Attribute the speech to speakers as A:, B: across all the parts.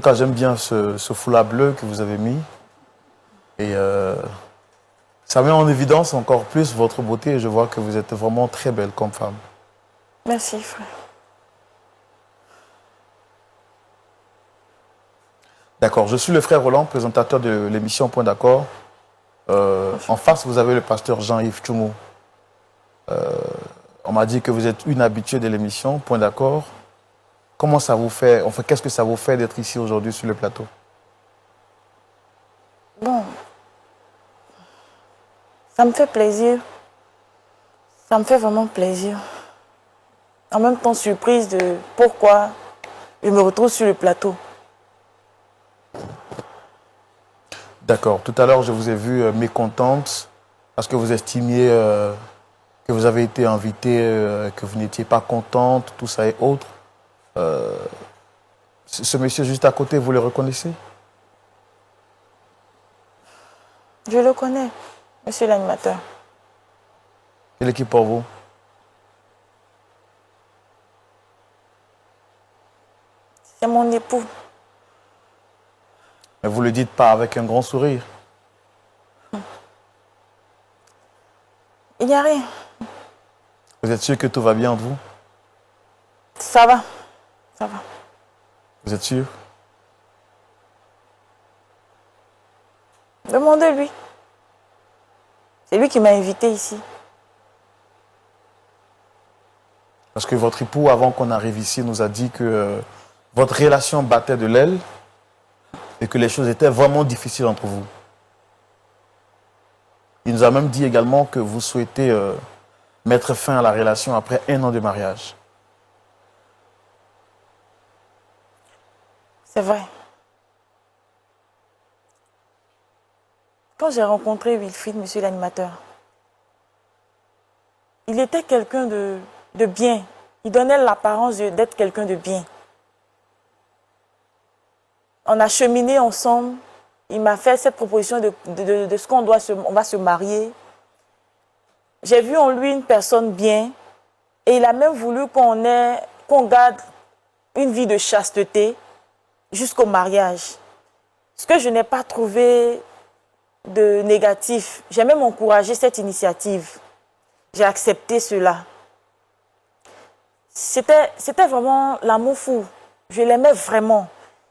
A: cas, j'aime bien ce foulard bleu que vous avez mis. Et ça met en évidence encore plus votre beauté. Et je vois que vous êtes vraiment très belle comme femme.
B: Merci, frère.
A: D'accord, je suis le frère Roland, présentateur de l'émission Point d'accord. En face, vous avez le pasteur Jean-Yves Tchoumou. On m'a dit que vous êtes une habituée de l'émission Point d'accord. Comment ça vous fait, enfin, qu'est-ce que ça vous fait d'être ici aujourd'hui sur le plateau?
B: Bon, ça me fait plaisir. Ça me fait vraiment plaisir. En même temps, surprise de pourquoi je me retrouve sur le plateau.
A: D'accord. Tout à l'heure, je vous ai vu mécontente parce que vous estimiez que vous avez été invitée, que vous n'étiez pas contente, tout ça et autres. Ce monsieur juste à côté, vous le reconnaissez?
B: Je le connais, monsieur l'animateur.
A: Il est qui pour vous?
B: C'est mon époux.
A: Mais vous ne le dites pas avec un grand sourire.
B: Il n'y a rien.
A: Vous êtes sûr que tout va bien entre vous?
B: Ça va. Ça va.
A: Vous êtes sûr?
B: Demandez-lui. C'est lui qui m'a invité ici.
A: Parce que votre époux, avant qu'on arrive ici, nous a dit que votre relation battait de l'aile et que les choses étaient vraiment difficiles entre vous. Il nous a même dit également que vous souhaitez mettre fin à la relation après 1 an de mariage.
B: C'est vrai. Quand j'ai rencontré Wilfried, monsieur l'animateur, il était quelqu'un de bien. Il donnait l'apparence d'être quelqu'un de bien. On a cheminé ensemble. Il m'a fait cette proposition de ce qu'on va se marier. J'ai vu en lui une personne bien. Et il a même voulu qu'on garde une vie de chasteté jusqu'au mariage. Ce que je n'ai pas trouvé de négatif. J'ai même encouragé cette initiative. J'ai accepté cela. C'était vraiment l'amour fou. Je l'aimais vraiment.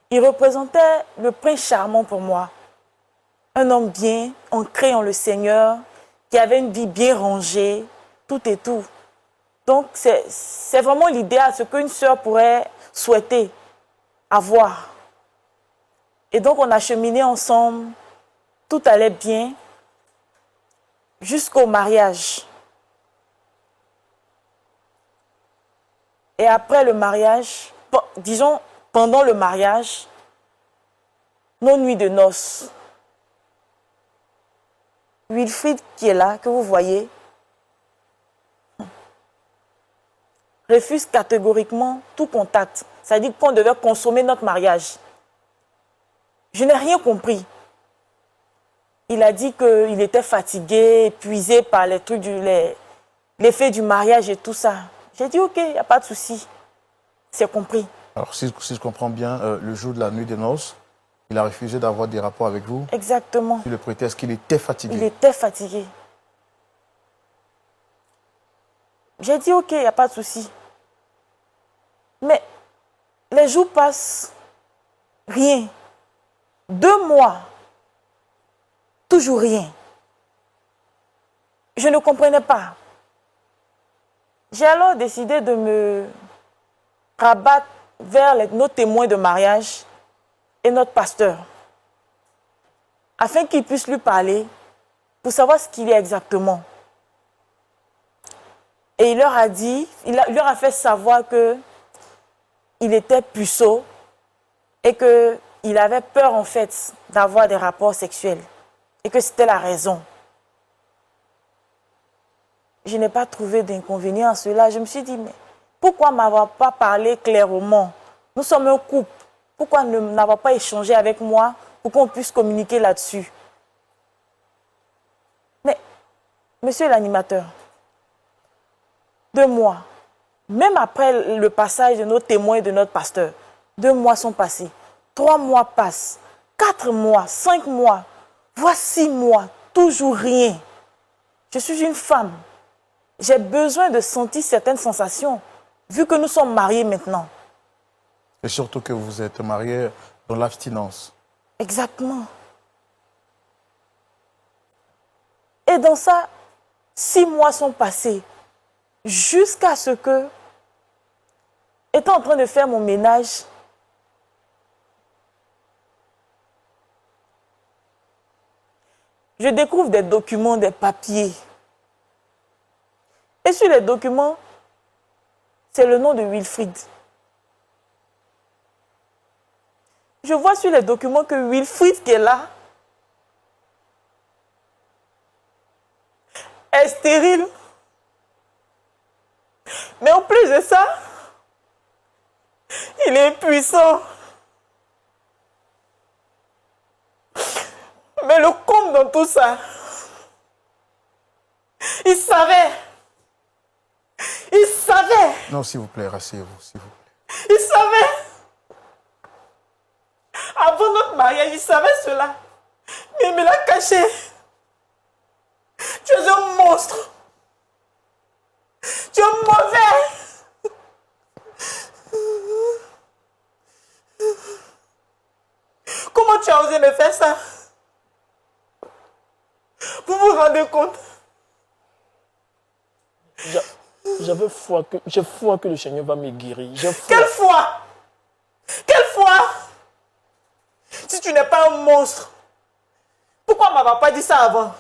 B: Il représentait le prince charmant pour moi. Un homme bien, ancré en le Seigneur, qui avait une vie bien rangée, tout et tout. Donc, c'est vraiment l'idéal, ce qu'une sœur pourrait souhaiter avoir. Et donc, on a cheminé ensemble, tout allait bien, jusqu'au mariage. Et après le mariage, disons, pendant le mariage, nos nuits de noces, Wilfried qui est là, que vous voyez, refuse catégoriquement tout contact. C'est-à-dire qu'on devait consommer notre mariage. Je n'ai rien compris. Il a dit qu'il était fatigué, épuisé par les trucs, l'effet du mariage et tout ça. J'ai dit, ok, il n'y a pas de souci. C'est compris.
A: Alors, si je comprends bien, le jour de la nuit des noces, il a refusé d'avoir des rapports avec vous.
B: Exactement.
A: Sur le prétexte qu'il était fatigué.
B: Il était fatigué. J'ai dit, ok, il n'y a pas de souci. Mais les jours passent, rien. 2 mois, toujours rien. Je ne comprenais pas. J'ai alors décidé de me rabattre vers nos témoins de mariage et notre pasteur, afin qu'ils puissent lui parler pour savoir ce qu'il y a exactement. Et il leur a dit, il leur a fait savoir qu'il était puceau et qu'il avait peur en fait d'avoir des rapports sexuels et que c'était la raison. Je n'ai pas trouvé d'inconvénient à cela. Je me suis dit, mais pourquoi ne m'avoir pas parlé clairement? Nous sommes un couple. Pourquoi n'avoir pas échangé avec moi pour qu'on puisse communiquer là-dessus? Mais, monsieur l'animateur, 2 mois, même après le passage de nos témoins et de notre pasteur, 2 mois sont passés. 3 mois passent, 4 mois, 5 mois, voire 6 mois, toujours rien. Je suis une femme. J'ai besoin de sentir certaines sensations, vu que nous sommes mariés maintenant.
A: Et surtout que vous êtes marié dans l'abstinence.
B: Exactement. Et dans ça, 6 mois sont passés, jusqu'à ce que, étant en train de faire mon ménage, je découvre des documents, des papiers. Et sur les documents, c'est le nom de Wilfried. Je vois sur les documents que Wilfried qui est là est stérile. Mais en plus de ça, il est impuissant. Mais le comble dans tout ça, il savait. Il savait.
A: Non, s'il vous plaît, rasseyez-vous, s'il vous plaît.
B: Il savait. Avant notre mariage, il savait cela. Mais il me l'a caché. Tu es un monstre. Tu es mauvais. Comment tu as osé me faire ça? Vous vous rendez compte?
C: J'ai foi que le Seigneur va me guérir.
B: Quelle foi? Quelle foi? Si tu n'es pas un monstre, pourquoi on ne m'avait pas dit ça avant?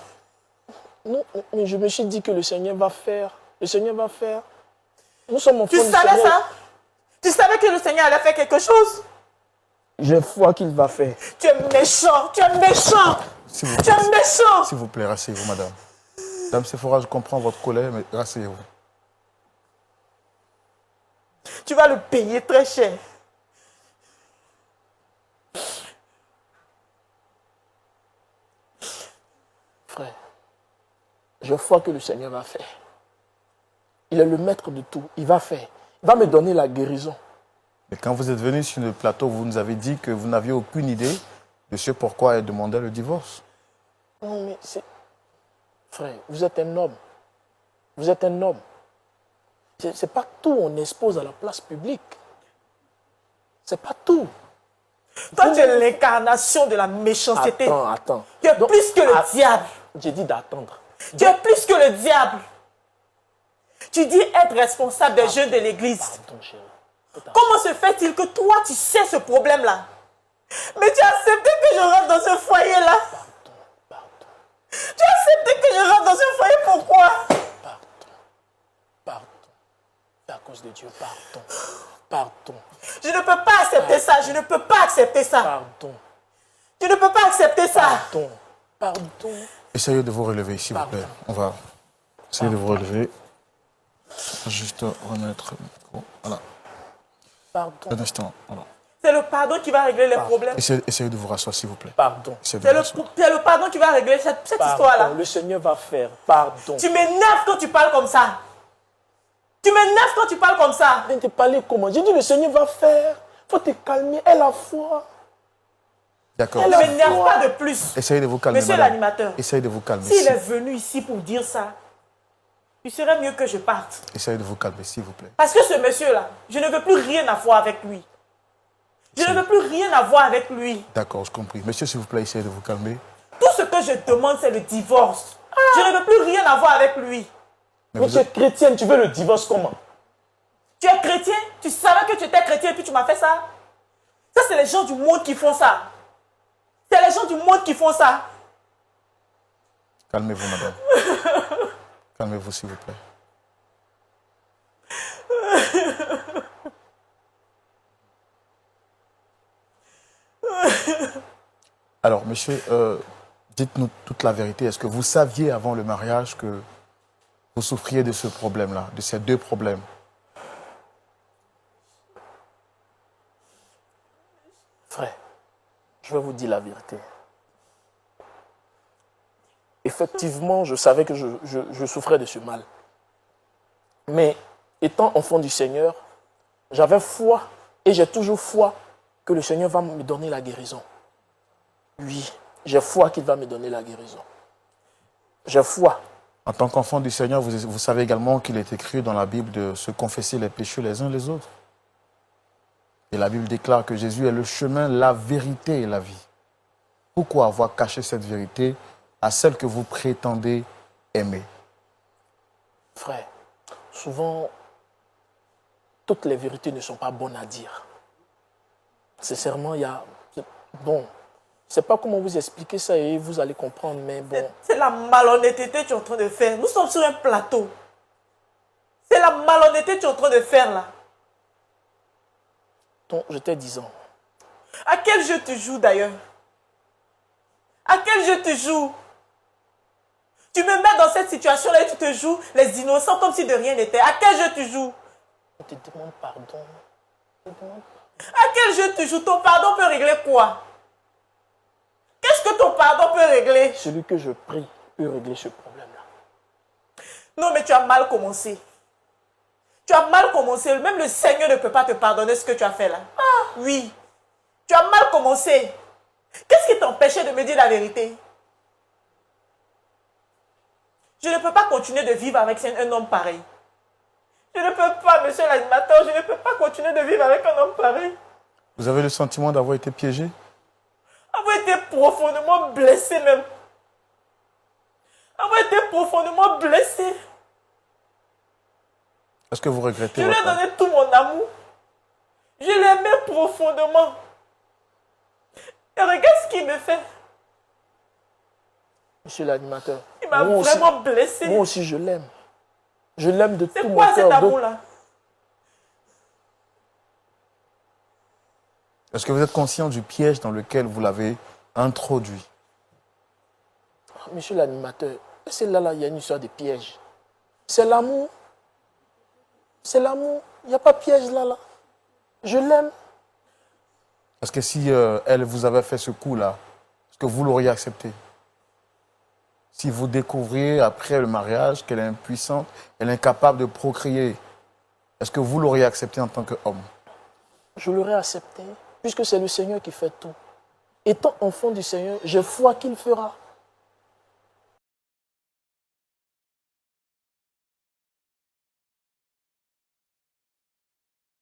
C: Non, mais je me suis dit que le Seigneur va faire. Le Seigneur va faire. Nous sommes enfants
B: du Seigneur. Tu savais ça? Tu savais que le Seigneur allait faire quelque chose?
C: J'ai foi qu'il va faire.
B: Tu es méchant, tu es méchant. Tu es méchant.
A: S'il vous plaît, rasseyez-vous, madame. Dame Sephora, je comprends votre colère, mais rasseyez-vous.
B: Tu vas le payer très cher.
C: Frère, j'ai foi que le Seigneur va faire. Il est le maître de tout. Il va faire. Il va me donner la guérison.
A: Mais quand vous êtes venu sur le plateau, vous nous avez dit que vous n'aviez aucune idée de ce pourquoi elle demandait le divorce.
C: Non, mais c'est... Frère, vous êtes un homme. Vous êtes un homme. C'est pas tout on expose à la place publique. C'est pas tout.
B: Toi, tu es l'incarnation de la méchanceté.
C: Attends.
B: Tu es plus que le diable.
C: J'ai dit d'attendre.
B: Tu es plus que le diable. Tu dis être responsable des jeunes de l'église.
C: Pardon, chérie.
B: Comment se fait-il que toi, tu sais ce problème-là? Mais tu as accepté que je rentre dans ce foyer-là.
C: Pardon.
B: Tu as accepté que je rentre dans ce foyer, pourquoi?
C: Pardon. C'est à cause de Dieu, pardon.
B: Je ne peux pas accepter ça, je ne peux pas accepter ça.
C: Pardon.
B: Je ne peux pas accepter ça.
C: Pardon.
A: Essayez de vous relever, s'il vous plaît. On va essayer de vous relever. Juste remettre le micro. Voilà.
C: Pardon.
A: Un instant. Voilà.
B: C'est le pardon qui va régler les problèmes.
A: Essayez de vous rasseoir, s'il vous plaît.
C: Pardon.
B: C'est le pardon qui va régler cette histoire-là.
C: Le Seigneur va faire. Pardon.
B: Tu m'énerves quand tu parles comme ça. Tu m'énerves quand tu parles comme ça.
C: Je ne t'ai parlé comment? J'ai dit le Seigneur va faire. Il faut te calmer. Elle a foi.
A: D'accord.
B: Elle ne m'énerve pas de plus.
A: Essayez de vous calmer,
B: Monsieur
A: madame.
B: l'animateur.
A: Essayez de vous calmer.
B: S'il est venu ici pour dire ça, il serait mieux que je parte.
A: Essayez de vous calmer, s'il vous plaît.
B: Parce que ce monsieur-là, je ne veux plus rien avoir avec lui. Je ne veux plus rien avoir avec lui.
A: D'accord, je comprends. Monsieur, s'il vous plaît, essayez de vous calmer.
B: Tout ce que je demande, c'est le divorce. Je ne veux plus rien avoir avec lui.
C: Mais tu es chrétienne, tu veux le divorce comment?
B: Tu es chrétien? Tu savais que tu étais chrétien et puis tu m'as fait ça? Ça, c'est les gens du monde qui font ça. C'est les gens du monde qui font ça.
A: Calmez-vous, madame. Calmez-vous, s'il vous plaît. Alors, monsieur, dites-nous toute la vérité. Est-ce que vous saviez avant le mariage que vous souffriez de ce problème-là, de ces deux problèmes?
C: Frère, je vais vous dire la vérité. Effectivement, je savais que je souffrais de ce mal. Mais étant enfant du Seigneur, j'avais foi et j'ai toujours foi que le Seigneur va me donner la guérison. Oui, j'ai foi qu'il va me donner la guérison. J'ai foi.
A: En tant qu'enfant du Seigneur, vous savez également qu'il est écrit dans la Bible de se confesser les péchés les uns les autres. Et la Bible déclare que Jésus est le chemin, la vérité et la vie. Pourquoi avoir caché cette vérité à celle que vous prétendez aimer?
C: Frère, souvent, toutes les vérités ne sont pas bonnes à dire. Sincèrement, il y a... Bon, je ne sais pas comment vous expliquer ça et vous allez comprendre, mais bon...
B: C'est la malhonnêteté que tu es en train de faire. Nous sommes sur un plateau. C'est la malhonnêteté que tu es en train de faire là.
C: Donc, je t'ai disant.
B: À quel jeu tu joues d'ailleurs? À quel jeu tu joues? Tu me mets dans cette situation-là et tu te joues les innocents comme si de rien n'était. À quel jeu tu joues?
C: Je te demande pardon.
B: À quel jeu tu joues? Ton pardon peut régler quoi? Qu'est-ce que ton pardon peut régler?
C: Celui que je prie peut régler ce problème-là.
B: Non, mais tu as mal commencé. Tu as mal commencé. Même le Seigneur ne peut pas te pardonner ce que tu as fait là. Ah, oui. Tu as mal commencé. Qu'est-ce qui t'empêchait de me dire la vérité? Je ne peux pas continuer de vivre avec un homme pareil. Je ne peux pas, monsieur l'animateur, je ne peux pas continuer de vivre avec un homme pareil.
A: Vous avez le sentiment d'avoir été piégé?
B: Avoir été profondément blessé même. Avoir été profondément blessé.
A: Est-ce que vous regrettez
B: Je lui ai
A: votre...
B: donné tout mon amour. Je l'aimais profondément. Et regarde ce qu'il me fait.
C: Monsieur l'animateur.
B: Il m'a vraiment blessé.
C: Moi aussi, je l'aime. Je l'aime de tout mon cœur.
B: C'est quoi cet amour-là?
A: Est-ce que vous êtes conscient du piège dans lequel vous l'avez introduit?
C: Monsieur l'animateur, c'est là, il y a une histoire de piège. C'est l'amour. C'est l'amour. Il n'y a pas de piège là. Je l'aime.
A: Est-ce que si elle vous avait fait ce coup-là, est-ce que vous l'auriez accepté? Si vous découvriez après le mariage qu'elle est impuissante, elle est incapable de procréer, est-ce que vous l'auriez accepté en tant qu'homme?
C: Je l'aurais accepté, puisque c'est le Seigneur qui fait tout. Étant enfant du Seigneur, j'ai foi qu'il fera.